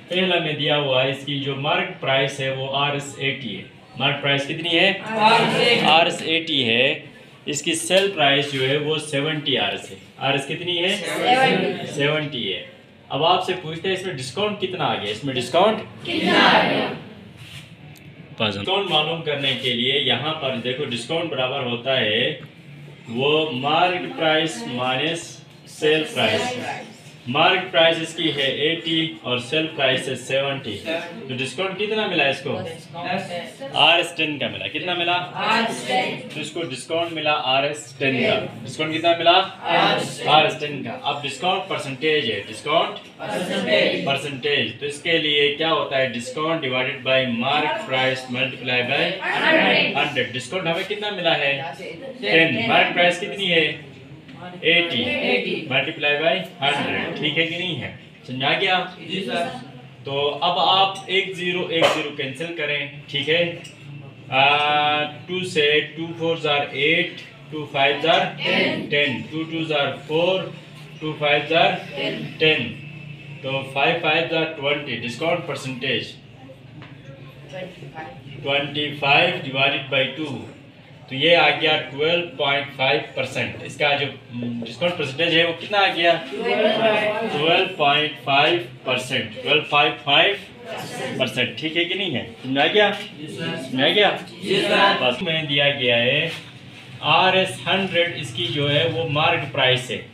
पहला में दिया हुआ है इसकी जो मार्केट प्राइस है वो RS80 है। मार्केट प्राइस कितनी है? RS80 है। इसकी सेल प्राइस जो है वो 70 RS है। RS कितनी है? 70 है। अब आपसे पूछते हैं इसमें डिस्काउंट कितना आ गया, इसमें डिस्काउंट कितना आ गया? डिस्काउंट मालूम करने के लिए यहाँ पर देखो डिस्काउंट बराबर होता है वो market price minus sale price. Market price इसकी है 80 और सेल प्राइस है 70। तो डिस्काउंट कितना मिला इसको? RS10 का मिला। कितना मिला? तो इसको डिस्काउंट मिला RS10 का। डिस्काउंट कितना मिला? RS10 का। अब डिस्काउंट परसेंटेज है, डिस्काउंट परसेंटेज। तो इसके लिए क्या होता है? Discount divided by market price multiply by 100। Discount हमें कितना मिला है? 10। मार्केट प्राइस कितनी है? 80 मल्टीप्लाई बाय 100। ठीक है कि नहीं है? समझा गया? जी सर। तो अब आप 1 0 कैंसिल करें। ठीक है, 2 से 2 4 8, 2 5 10, 2 2 4, 2 5 10, तो 5 5 20। डिस्काउंट परसेंटेज 25 डिवाइडेड बाई 2, तो ये आ गया 12.5%। इसका जो डिस्काउंट परसेंटेज है वो कितना आ गया? 12.5%। 12.5%। ठीक है कि नहीं है? समझा गया? समझा गया? बस में दिया गया है RS100, इसकी जो है वो मार्केट प्राइस है।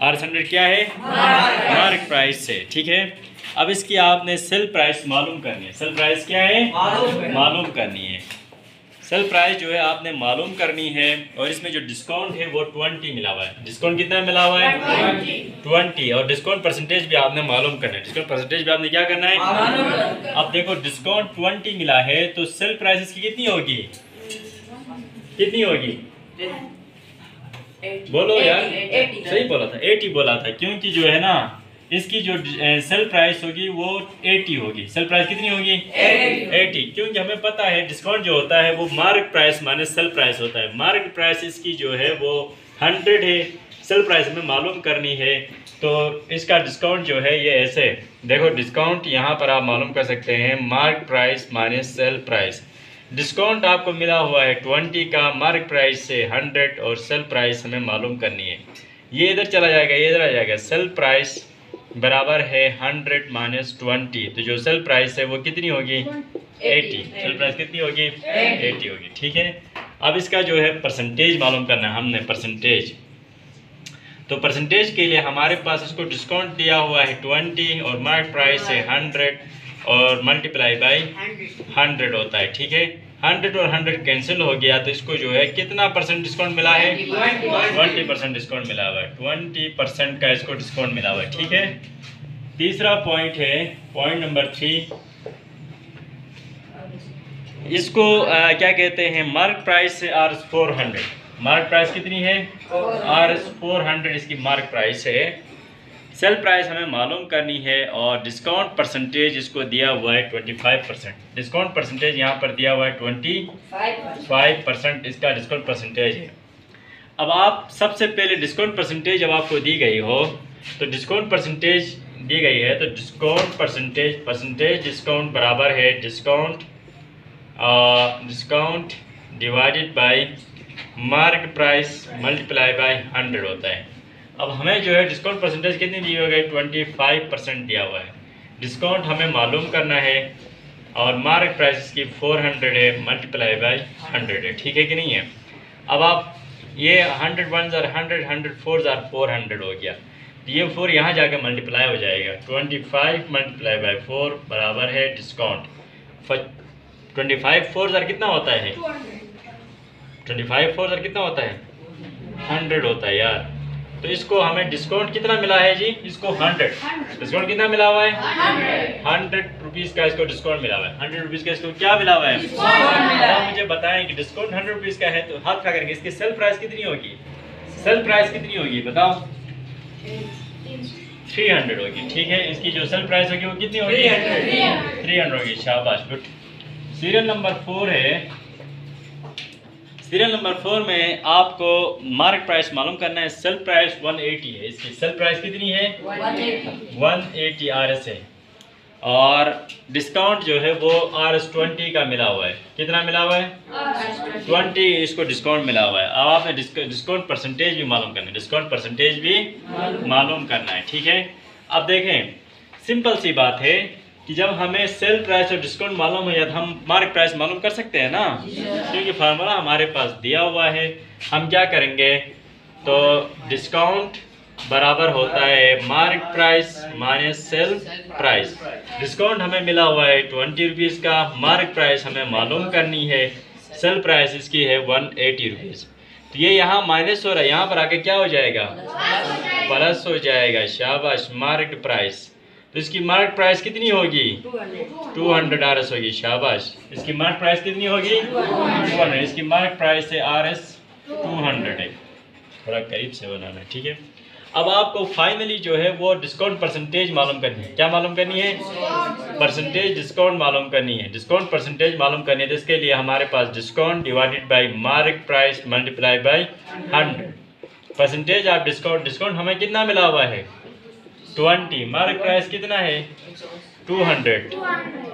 RS100 क्या है? मार्केट प्राइस है। ठीक है, अब इसकी आपने सेल प्राइस मालूम करनी है। सेल प्राइस क्या है? मालूम करनी है। सेल प्राइस जो है आपने मालूम करनी है, और इसमें जो डिस्काउंट है वो 20 मिला हुआ है। डिस्काउंट कितना मिला हुआ है? 20। और डिस्काउंट परसेंटेज भी आपने मालूम करना है। डिस्काउंट परसेंटेज भी आपने क्या करना है? अब देखो डिस्काउंट 20 मिला है तो सेल प्राइस इसकी कितनी होगी? कितनी होगी? बोलो यार। सही बोला था, 80 बोला था, क्योंकि जो है ना इसकी जो सेल प्राइस होगी वो 80 होगी। सेल प्राइस कितनी होगी? 80, क्योंकि हमें पता है डिस्काउंट जो होता है वो market price minus sale price होता है। मार्केट प्राइस इसकी जो है वो 100 है, सेल प्राइस हमें मालूम करनी है। तो इसका डिस्काउंट जो है ये ऐसे देखो, डिस्काउंट यहाँ पर आप मालूम कर सकते हैं market price minus sale price. Discount आपको मिला हुआ है 20 का, मार्केट प्राइस से 100 और सेल प्राइस हमें मालूम करनी है। ये इधर चला जाएगा, ये इधर आ जाएगा। सेल प्राइस बराबर है 100 माइनस 20, तो जो सेल प्राइस है वो कितनी होगी? 80। सेल प्राइस कितनी होगी? 80 होगी। ठीक है, अब इसका जो है परसेंटेज मालूम करना है हमने। परसेंटेज, तो परसेंटेज के लिए हमारे पास इसको डिस्काउंट दिया हुआ है 20 और मार्केट प्राइस है 100 और मल्टीप्लाई बाई 100 होता है। ठीक है, 100 और 100 कैंसिल हो गया, तो इसको जो है कितना परसेंट डिस्काउंट मिला है? 20% डिस्काउंट मिला हुआ है। 20% का इसको डिस्काउंट मिला हुआ है। ठीक है, तीसरा पॉइंट है पॉइंट नंबर 3। इसको क्या कहते हैं? मार्केट प्राइस है RS400। मार्केट प्राइस कितनी है? RS400 इसकी मार्केट प्राइस है। सेल प्राइस हमें मालूम करनी है और डिस्काउंट परसेंटेज इसको दिया हुआ है 25%। डिस्काउंट परसेंटेज यहाँ पर दिया हुआ है 25%। इसका डिस्काउंट परसेंटेज है। अब आप सबसे पहले डिस्काउंट परसेंटेज जब आपको दी गई हो तो डिस्काउंट परसेंटेज दी गई है, तो डिस्काउंट परसेंटेज डिस्काउंट बराबर है discount divided by market price multiply by 100 होता है। अब हमें जो है डिस्काउंट परसेंटेज कितनी दी हुई है? 25% दिया हुआ है। डिस्काउंट हमें मालूम करना है और मार्केट प्राइस इसकी 400 है, मल्टीप्लाई बाय 100 है। ठीक है कि नहीं है? अब आप ये 100 1 100, 100 4 400 हो गया, तो ये 4 यहाँ जाकर मल्टीप्लाई हो जाएगा। 25 मल्टीप्लाई बाय 4 बराबर है डिस्काउंट। 25 4 कितना होता है? 25 4 कितना होता है? 100 होता है यार। तो इसको हमें डिस्काउंट कितना मिला है जी? इसको 100। डिस्काउंट कितना मिला हुआ है? 100 रुपीज़ का इसको डिस्काउंट मिला हुआ है। 100 रुपीज़ का इसको क्या मिला हुआ है? आप मुझे बताएं कि डिस्काउंट 100 रुपीज़ का है तो हाथ क्या करेंगे? इसकी सेल प्राइस कितनी होगी? सेल प्राइस कितनी होगी बताओ? 300 होगी। ठीक है, इसकी जो सेल प्राइस होगी वो कितनी होगी? 300 होगी। शाबाश, गुड। सीरियल नंबर 4 है। सीरियल नंबर 4 में आपको मार्केट प्राइस मालूम करना है। सेल प्राइस 180 है। इसकी सेल प्राइस कितनी है? 180 RS है। और डिस्काउंट जो है वो RS20 का मिला हुआ है। कितना मिला हुआ है? 20 इसको डिस्काउंट मिला हुआ है। अब आपने डिस्काउंट परसेंटेज भी मालूम करना है, डिस्काउंट परसेंटेज भी मालूम करना है, ठीक है। अब देखें, सिंपल सी बात है कि जब हमें सेल प्राइस और डिस्काउंट मालूम है तो हम मार्केट प्राइस मालूम कर सकते हैं ना, क्योंकि फार्मूला हमारे पास दिया हुआ है। हम क्या करेंगे, तो डिस्काउंट बराबर होता है market price minus sale price. Discount हमें मिला हुआ है 20 रुपीज़ का, मार्केट प्राइस हमें मालूम करनी है, सेल प्राइस इसकी है 180 रुपीज़। तो ये यहाँ माइनस हो रहा है, यहाँ पर आके क्या हो जाएगा? प्लस हो जाएगा। शाबाश, मार्केट प्राइस। तो इसकी मार्केट प्राइस कितनी होगी? 200 RS होगी। शाबाश, इसकी मार्केट प्राइस कितनी होगी? 200। इसकी मार्केट प्राइस है RS 200 है। थोड़ा करीब से बनाना है, ठीक है। अब आपको फाइनली जो है वो डिस्काउंट परसेंटेज मालूम करनी है। क्या मालूम करनी है? परसेंटेज डिस्काउंट मालूम करनी है। डिस्काउंट परसेंटेज मालूम करनी है, तो इसके लिए हमारे पास discount divided by market price multiply by 100। Percentage of discount हमें कितना मिला हुआ है? 20। मार्केट प्राइस कितना है? 200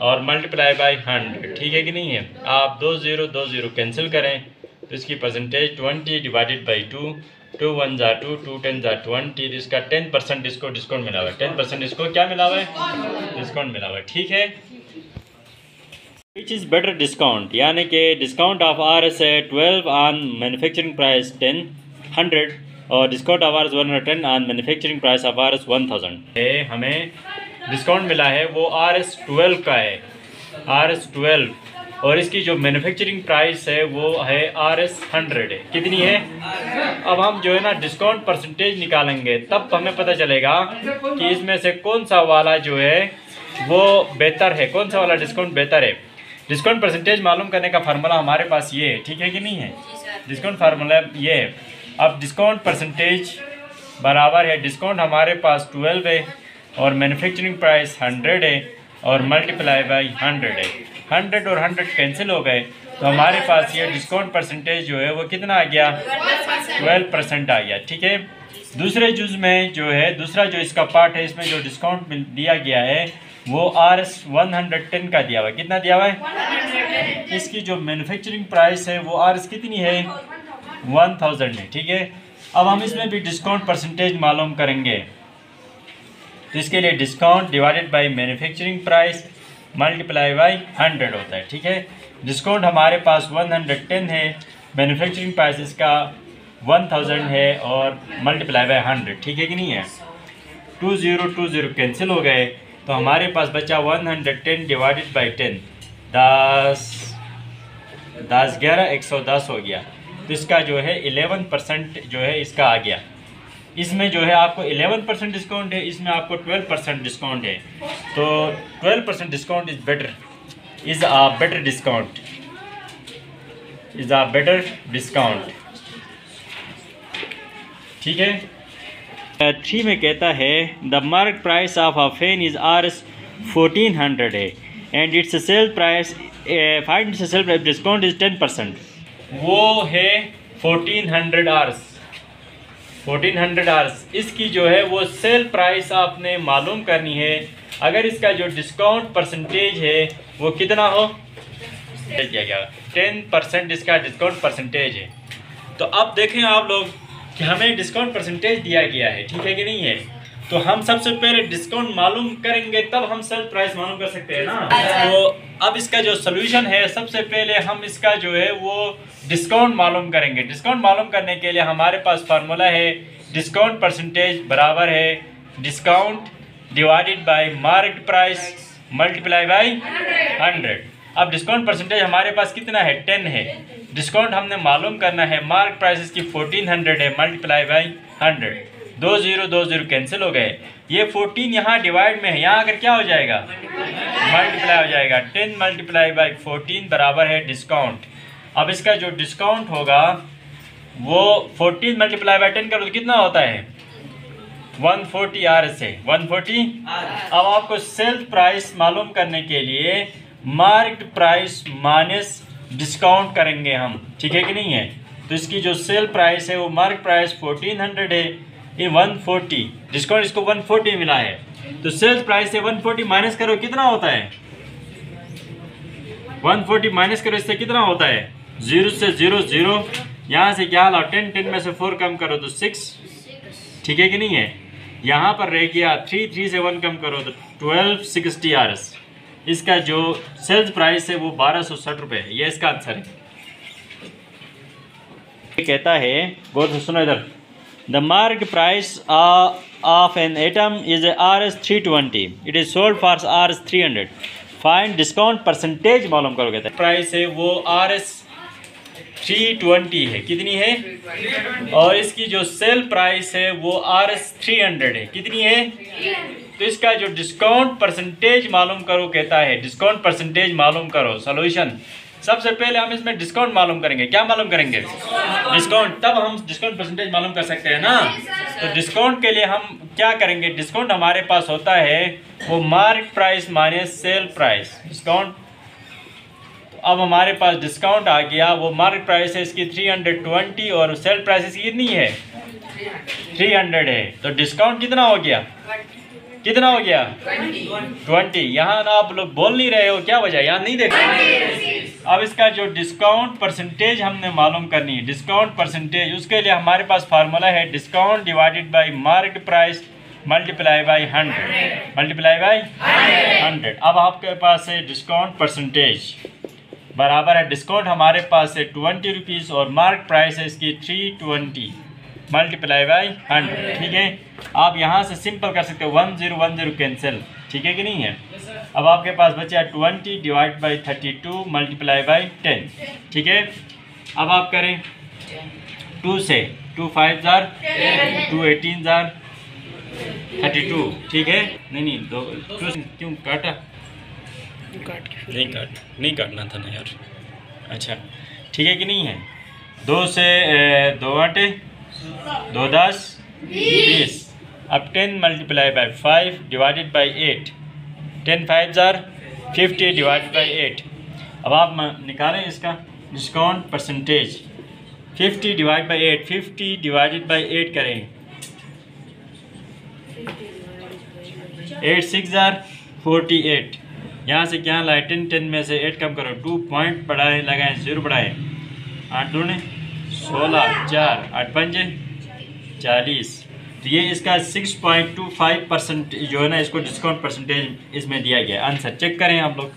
और मल्टीप्लाई बाय 100, ठीक है कि नहीं है। आप 2 0 कैंसिल करें तो इसकी परसेंटेज 20 डिवाइडेड बाई 2, 2 1 जा 2, 2 10 जा 20। इसका 10% इसको डिस्काउंट मिला हुआ है। 10% इसको क्या मिला हुआ है? डिस्काउंट मिला हुआ है, ठीक है। विच इज़ बेटर डिस्काउंट, यानी कि डिस्काउंट ऑफ RS है 12 ऑन मैन्युफैक्चरिंग प्राइस 100 और discount of RS 110 on manufacturing price of RS 1000 है। हमें डिस्काउंट मिला है वो RS 12 का है, RS 12, और इसकी जो मैन्युफैक्चरिंग प्राइस है वो है RS 100 है। कितनी है? अब हम जो है ना डिस्काउंट परसेंटेज निकालेंगे, तब हमें पता चलेगा कि इसमें से कौन सा वाला जो है वो बेहतर है, कौन सा वाला डिस्काउंट बेहतर है। डिस्काउंट परसेंटेज मालूम करने का फार्मूला हमारे पास ये है, ठीक है कि नहीं है। डिस्काउंट फार्मूला ये है। अब डिस्काउंट परसेंटेज बराबर है, डिस्काउंट हमारे पास 12 है और मैन्युफैक्चरिंग प्राइस 100 है और मल्टीप्लाई बाई 100 है। 100 और 100 कैंसिल हो गए, तो हमारे पास ये डिस्काउंट परसेंटेज जो है वो कितना आ गया? 12% आ गया, ठीक है। दूसरे जुज में जो है, दूसरा जो इसका पार्ट है, इसमें जो डिस्काउंट दिया गया है वो RS 110 का दिया हुआ है। कितना दिया हुआ है? इसकी जो मैन्युफैक्चरिंग प्राइस है वो RS कितनी है? 1000 है, ठीक है। अब हम इसमें भी डिस्काउंट परसेंटेज मालूम करेंगे, तो इसके लिए discount divided bye manufacturing price multiply by 100 होता है, ठीक है। डिस्काउंट हमारे पास 110 है, मैन्युफैक्चरिंग प्राइस इसका 1000 है और मल्टीप्लाई बाय 100, ठीक है कि नहीं है। 2 0 कैंसिल हो गए, तो हमारे पास बचा 110 डिवाइडेड बाई 10, 10 11 110 हो गया। तो इसका जो है 11% जो है इसका आ गया। इसमें जो है आपको 11% डिस्काउंट है, इसमें आपको 12% डिस्काउंट है। तो 12% discount is better, is a better discount, is a better discount, ठीक है। 3 में कहता है the market price of a fan is RS 1400 है and it's sale price find its sale price discount is 10%। वो है 1400 RS, 1400 RS। इसकी जो है वो सेल प्राइस आपने मालूम करनी है। अगर इसका जो डिस्काउंट परसेंटेज है वो कितना हो, किया गया 10% इसका डिस्काउंट परसेंटेज है। तो अब देखें आप लोग कि हमें डिस्काउंट परसेंटेज दिया गया है, ठीक है कि नहीं है। तो हम सबसे पहले डिस्काउंट मालूम करेंगे, तब हम सेल प्राइस मालूम कर सकते हैं ना। तो अब इसका जो सोल्यूशन है, सबसे पहले हम इसका जो है वो डिस्काउंट मालूम करेंगे। डिस्काउंट मालूम करने के लिए हमारे पास फार्मूला है डिस्काउंट परसेंटेज बराबर है discount divided by market price multiply by 100। अब डिस्काउंट परसेंटेज हमारे पास कितना है? 10 है। डिस्काउंट हमने मालूम करना है, मार्केट प्राइस इसकी 1400 है, मल्टीप्लाई बाय 100। 2 0 कैंसिल हो गए, ये 14 यहाँ डिवाइड में है, यहाँ अगर क्या हो जाएगा? मल्टीप्लाई हो जाएगा। 10 मल्टीप्लाई बाय 14 बराबर है डिस्काउंट। अब इसका जो डिस्काउंट होगा वो 14 मल्टीप्लाई बाय 10 करो तो कितना होता है? 140 RS है, 140। अब आपको सेल प्राइस मालूम करने के लिए मार्केट प्राइस माइनस डिस्काउंट करेंगे हम, ठीक है कि नहीं है। तो इसकी जो सेल प्राइस है वो मार्केट प्राइस 1400 है, ये 140, डिस्काउंट इसको 140 मिला है, तो सेल्स प्राइस से 140 माइनस करो कितना होता है? 140 माइनस करो इससे कितना होता है? 0 से 0 0, यहाँ से क्या ला 10 10 में से 4 कम करो तो 6, ठीक है कि नहीं है? यहाँ पर रह गया 3 3 से 1 कम करो तो 1260 RS। इसका जो सेल्स प्राइस है वो 1260 रुपये है। ये इसका आंसर है। कहता है गौर से सुनो इधर, the mark price of an atom is RS 320, it is sold for RS 300, find discount percentage मालूम करो। कहता है प्राइस है वो RS 320 है, कितनी है? और इसकी जो सेल प्राइस है वो RS 300 है, कितनी है? तो इसका जो डिस्काउंट परसेंटेज मालूम करो कहता है, डिस्काउंट परसेंटेज मालूम करो। सॉल्यूशन, सबसे पहले हम इसमें डिस्काउंट मालूम करेंगे। क्या मालूम करेंगे? डिस्काउंट, तब हम डिस्काउंट परसेंटेज मालूम कर सकते हैं ना। तो डिस्काउंट के लिए हम क्या करेंगे? डिस्काउंट हमारे पास होता है वो mark price minus sale price, discount. तो अब हमारे पास डिस्काउंट आ गया, वो मार्क प्राइस है इसकी 320 और सेल प्राइस इसकी कितनी है? 300 है। तो डिस्काउंट कितना हो गया? कितना हो गया? 20। यहाँ ना आप लोग बोल नहीं रहे हो, क्या वजह? यहाँ नहीं देखा। अब इसका जो डिस्काउंट परसेंटेज हमने मालूम करनी है, डिस्काउंट परसेंटेज, उसके लिए हमारे पास फार्मूला है discount divided bye mark price multiply by 100, multiply by 100। अब आपके पास है डिस्काउंट परसेंटेज बराबर है, डिस्काउंट हमारे पास है 20 रुपीज़ और मार्क प्राइस है इसकी 320 मल्टीप्लाई बाय 100, ठीक है। आप यहाँ से सिंपल कर सकते हो, 1010 कैंसिल, ठीक है कि नहीं है? अब आपके पास बचा 20 डिवाइड बाई 32 मल्टीप्लाई बाई 10, ठीक है। अब आप करें 2 से, 2 5 जार 2 18 जार 32, ठीक है। नहीं दो क्यों काटा? नहीं काटना था ना यार। अच्छा ठीक है कि नहीं है? 2 से 2 8 2 10 20। अब 10 multiply by 5 divided by 8, 10 5 jar 50 divided by 8। अब आप निकालें इसका discount percentage. 50 divide by 8, 50 divided by 8 करें, 8 6 जार 48। यहाँ से क्या लाए? 10 10 में से 8 कम करो, 2 पॉइंट बढ़ाए लगाएं, 0 बढ़ाए, 8 दूने 16, 4 8 5 40। तो ये इसका 6.25% जो है ना, इसको डिस्काउंट परसेंटेज इसमें दिया गया। आंसर चेक करें आप लोग।